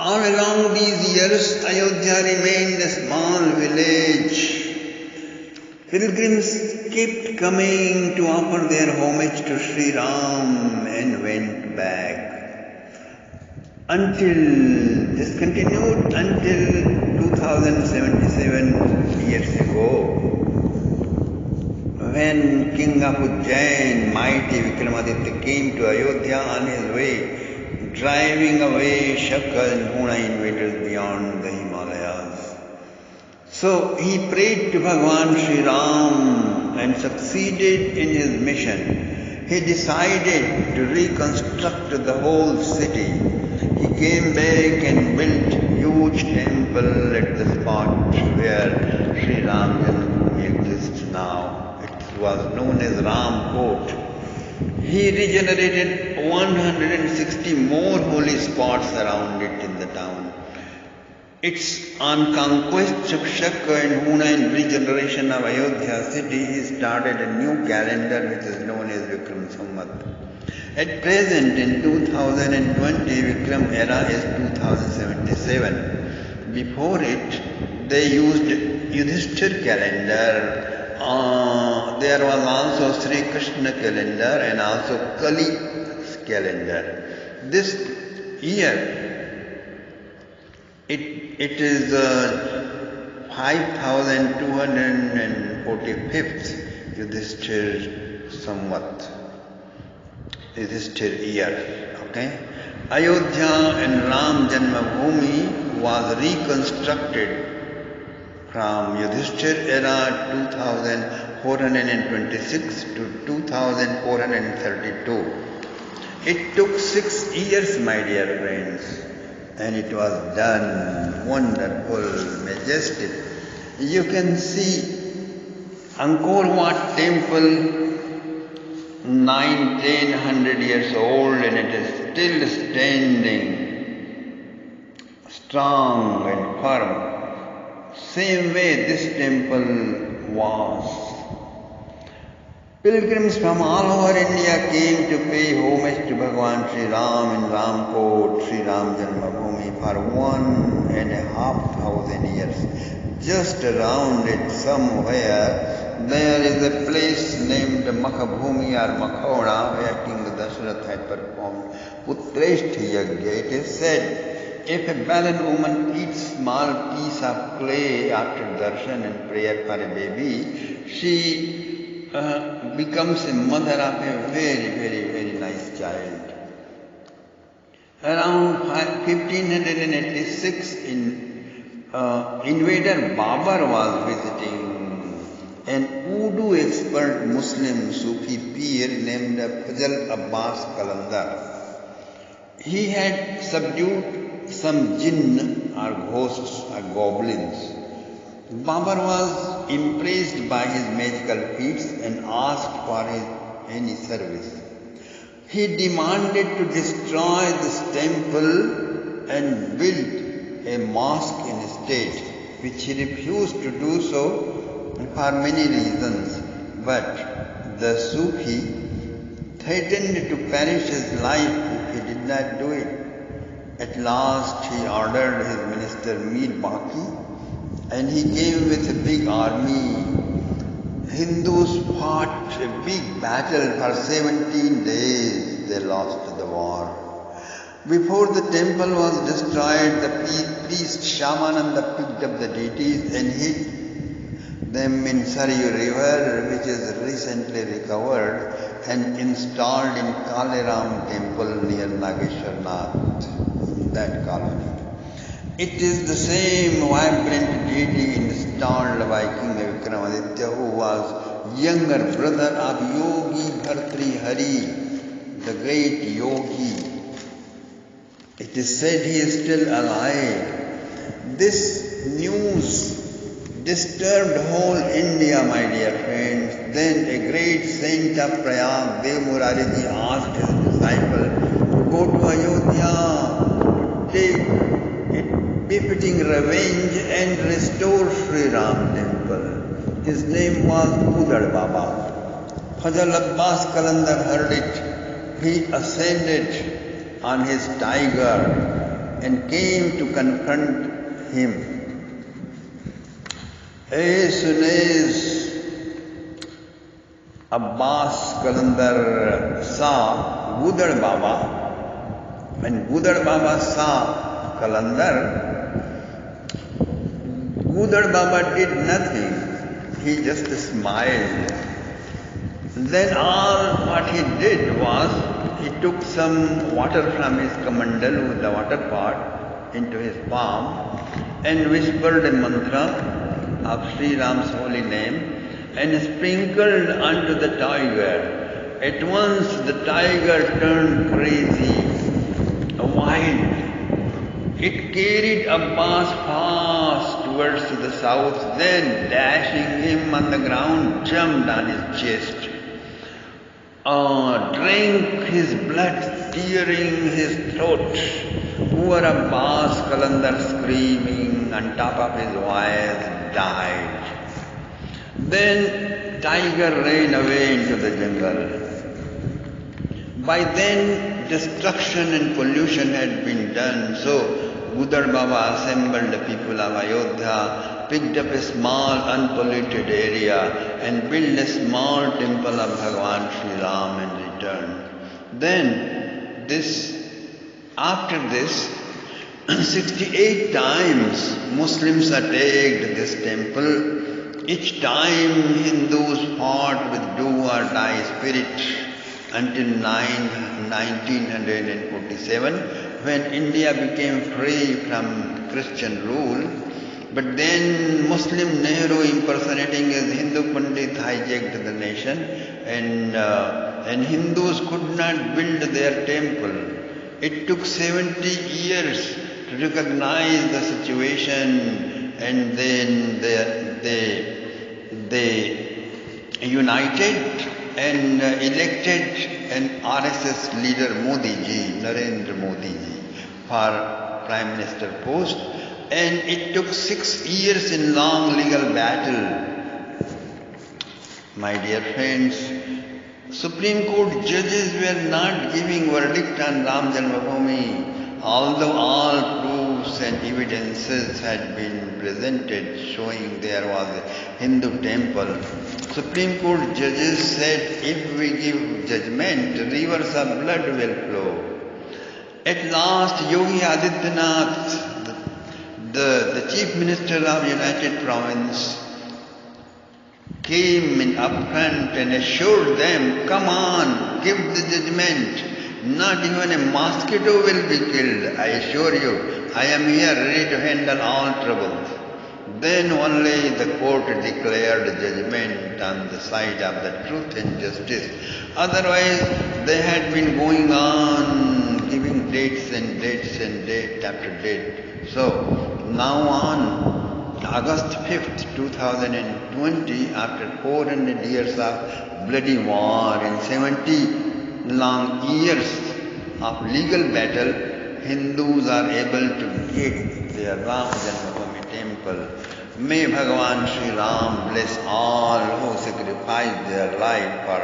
All along these years, Ayodhya remained a small village. Pilgrims kept coming to offer their homage to Sri Ram and went back. This continued until 2077 years ago, when King of Ujjain, mighty Vikramaditya, came to Ayodhya on his way, driving away Shaka and Huna invaders beyond the Himalayas. So he prayed to Bhagwan Sri Ram and succeeded in his mission. He decided to reconstruct the whole city. He came back and built huge temple at the spot where Sri Ram Janmabhoomi exists now. It was known as Ram Court. He regenerated 160 more holy spots around it in the town. It's on conquest of Shaka and Huna and regeneration of Ayodhya city, he started a new calendar which is known as Vikram Samvat. At present, in 2020, Vikram era is 2077. Before it, they used Yudhishthir calendar. There was also Sri Krishna calendar and also Kali's calendar. This year, it is 5245th Yudhishthir Samvat. Yudhishthir year. Okay? Ayodhya and Ram Janmabhoomi was reconstructed from Yudhishthir era 2426 to 2432. It took 6 years, my dear friends, and it was done wonderful, majestic. You can see Angkor Wat temple, 1900 years old, and it is still standing strong and firm. Same way this temple was. Pilgrims from all over India came to pay homage to Bhagwan Sri Ram in Ram Court, Sri Ram Janmabhoomi for 1,500 years. Just around it somewhere, there is a place named Makhabhumi or Makhona where King Dasharath had performed Putreshth Yagya. It is said, if a barren woman eats small piece of clay after darshan and prayer for a baby, she becomes a mother of a very, very, very nice child. Around 1586, invader Babar was visiting an Urdu expert Muslim Sufi Pir named Fazl Abbas Qalandar. He had subdued some jinn or ghosts or goblins. Babar was impressed by his magical feats and asked for any service. He demanded to destroy this temple and build a mosque instead, which he refused to do so for many reasons. But the Sufi threatened to perish his life if he did not do it. At last he ordered his minister Mir Baqi, and he came with a big army. Hindus fought a big battle for 17 days. They lost the war. Before the temple was destroyed, the priest Shamananda picked up the deities and hid them in Saryu river, which is recently recovered and installed in Kaleram temple near Nageshwarnath, that colony. It is the same vibrant deity installed by King Vikramaditya, who was younger brother of Yogi Bhartrihari, the great yogi. It is said he is still alive. This news disturbed whole India, my dear friends. Then a great saint of Prayag, Dev Murariji, asked his disciple to go to Ayodhya to take befitting revenge and restore Sri Ram temple. His name was Udad Baba. Fazl Abbas Qalandar heard it. He ascended on his tiger and came to confront him. As soon as Abbas Qalandar saw Gudad Baba, when Gudad Baba saw Qalandar, Gudad Baba did nothing. He just smiled. Then all what he did was, he took some water from his kamandalu, the water pot, into his palm and whispered a mantra of Sri Ram's holy name and sprinkled onto the tiger. At once the tiger turned crazy, wild. It carried Abbas fast towards the south, then dashing him on the ground, jumped on his chest. Drank his blood, tearing his throat. Poor Abbas Qalandar, screaming on top of his voice, died. Then tiger ran away into the jungle. By then destruction and pollution had been done, so Gudad Baba assembled the people of Ayodhya, picked up a small unpolluted area and built a small temple of Bhagavan Sri Ram and returned. Then after this, 68 times Muslims attacked this temple. Each time Hindus fought with do or die spirit until 1947, when India became free from Christian rule. But then Muslim Nehru, impersonating as Hindu Pandit, hijacked the nation, and Hindus could not build their temple. It took 70 years to recognize the situation, and then they united and elected an RSS leader, Modi ji, Narendra Modi ji, for Prime Minister post. And it took 6 years in long legal battle. My dear friends, Supreme Court judges were not giving verdict on Ram Janmabhoomi, although all proofs and evidences had been presented showing there was a Hindu temple. Supreme Court judges said, if we give judgment, rivers of blood will flow. At last, Yogi Adityanath, the Chief Minister of United Province, came in upfront and assured them, come on, give the judgment. Not even a mosquito will be killed. I assure you, I am here ready to handle all troubles. Then only the court declared judgment on the side of the truth and justice. Otherwise, they had been going on giving dates and dates and date after date. So, now on August 5th, 2020, after 400 years of bloody war and 70 long years of legal battle, Hindus are able to get their Ram Janmabhoomi temple. May Bhagavan Sri Ram bless all who sacrifice their life for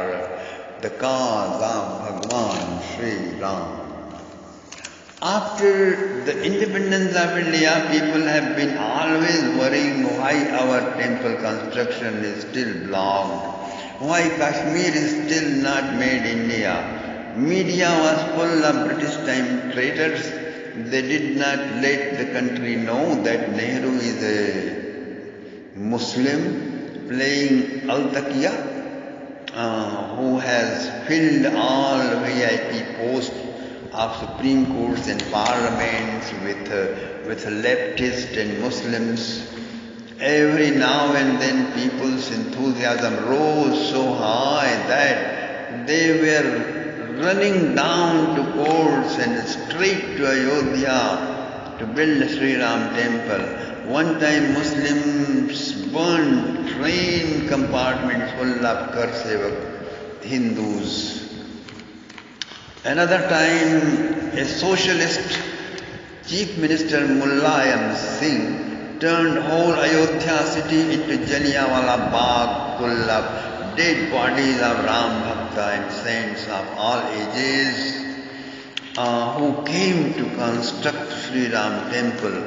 the cause of Bhagavan Sri Ram. After the independence of India, people have been always worrying why our temple construction is still blocked, why Kashmir is still not made India. Media was full of British time traitors. They did not let the country know that Nehru is a Muslim playing Al-Taqiyya, who has filled all VIP posts of Supreme Courts and parliaments with leftists and Muslims. Every now and then people's enthusiasm rose so high that they were running down to courts and straight to Ayodhya to build a Sri Ram temple. One time Muslims burned train compartments full of Karsevak Hindus. Another time, a socialist chief minister Mulayam Singh turned whole Ayodhya city into Jallianwala Bagh, full of dead bodies of Ram Bhakta and saints of all ages who came to construct Sri Ram temple.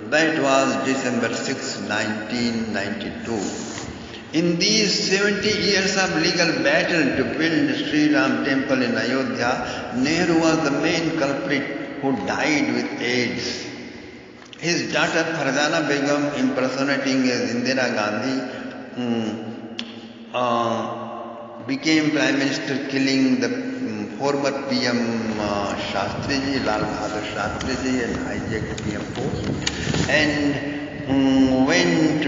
That was December 6, 1992. In these 70 years of legal battle to build Sri Ram temple in Ayodhya, Nehru was the main culprit who died with AIDS. His daughter Farzana Begum, impersonating as Indira Gandhi, became Prime Minister, killing the former PM Shastriji, Lal Bahadur Shastriji, and hijacked PM post, and went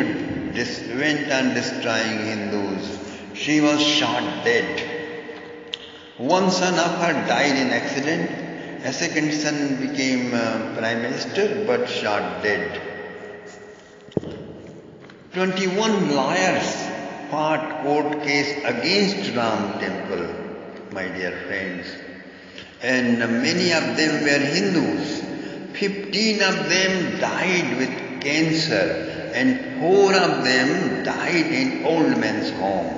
on destroying Hindus. She was shot dead. One son of her died in accident. A second son became Prime Minister but shot dead. 21 lawyers fought court case against Ram temple, my dear friends. And many of them were Hindus. 15 of them died with cancer and 4 of them died in old man's home.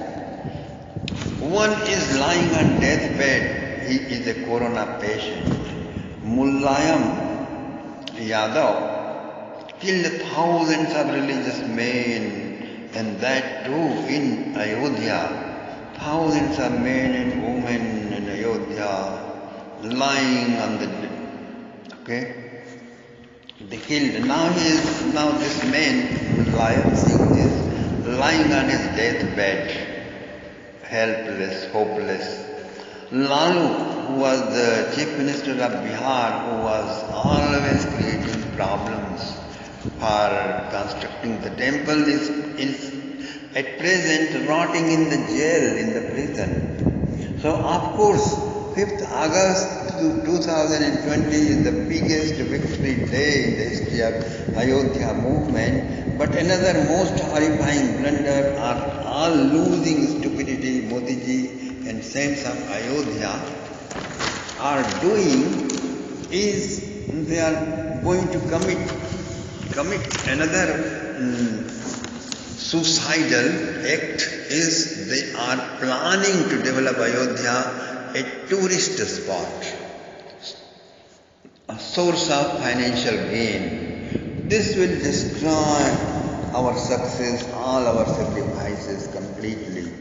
One is lying on deathbed. He is a corona patient. Mulayam Yadav killed thousands of religious men, and that too in Ayodhya. Thousands of men and women in Ayodhya lying on the they killed. Now this man, Mulayam Singh, is lying on his deathbed, helpless, hopeless. Lalu, who was the Chief Minister of Bihar, who was always creating problems for constructing the temple, is at present rotting in the jail, in the prison. So of course, 5th August 2020 is the biggest victory day in the history of Ayodhya movement. But another most horrifying blunder are all losing stupidity Modi ji and saints of Ayodhya are doing is they are going to commit another suicidal act. Is they are planning to develop Ayodhya a tourist spot, a source of financial gain. This will destroy our success, all our sacrifices completely.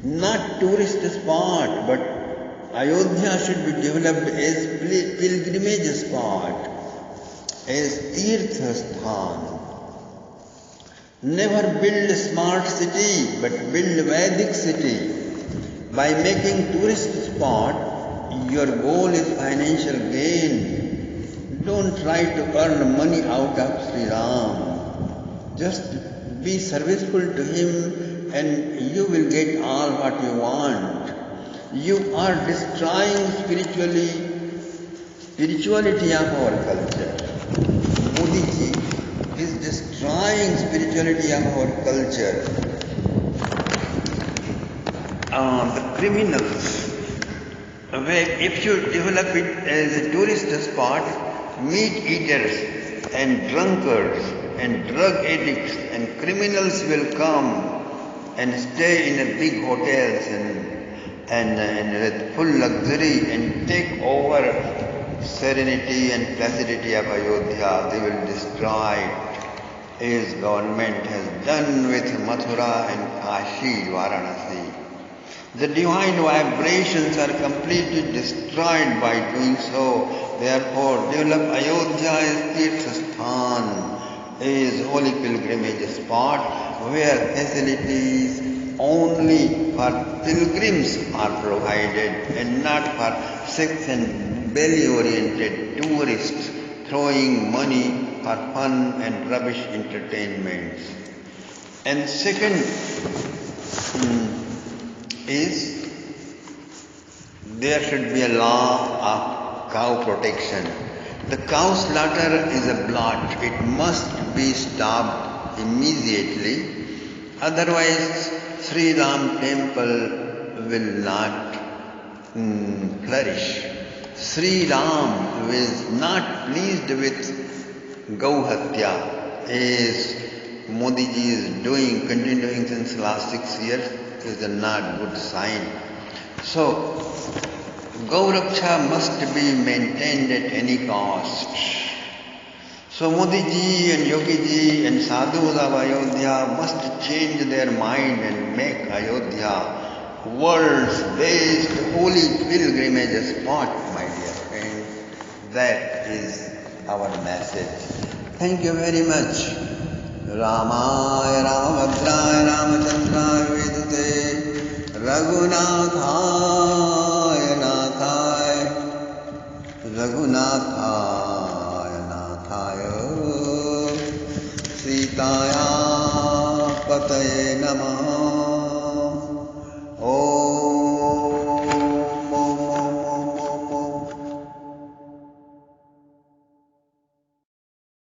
Not tourist spot, but Ayodhya should be developed as pilgrimage spot, as Tirtha Sthan. Never build a smart city, but build Vedic city. By making tourist spot, your goal is financial gain. Don't try to earn money out of Sri Ram. Just be serviceful to him and you will get all what you want. You are destroying spirituality of our culture. Modi ji is destroying spirituality of our culture. The criminals, if you develop it as a tourist spot, meat eaters and drunkards and drug addicts and criminals will come and stay in a big hotels and with full luxury and take over serenity and placidity of Ayodhya. They will destroy it, as government has done with Mathura and Kashi, Varanasi. The divine vibrations are completely destroyed by doing so. Therefore, develop Ayodhya as Tirtha Sthan, is holy pilgrimage spot where facilities only for pilgrims are provided and not for sex and belly-oriented tourists throwing money for fun and rubbish entertainments. And second is there should be a law of cow protection. The cow slaughter is a blot. It must be stopped immediately. Otherwise, Sri Ram temple will not flourish. Sri Ram is not pleased with Gauhatya, as Modi ji is continuing since last 6 years, is a not good sign. So, Gauraksha must be maintained at any cost. So Modi ji and Yogi ji and sadhus of Ayodhya must change their mind and make Ayodhya world's best holy pilgrimage spot, my dear friends. That is our message. Thank you very much. Ramaya Ramabhadraya Ramachandraya Vedute Raghunatha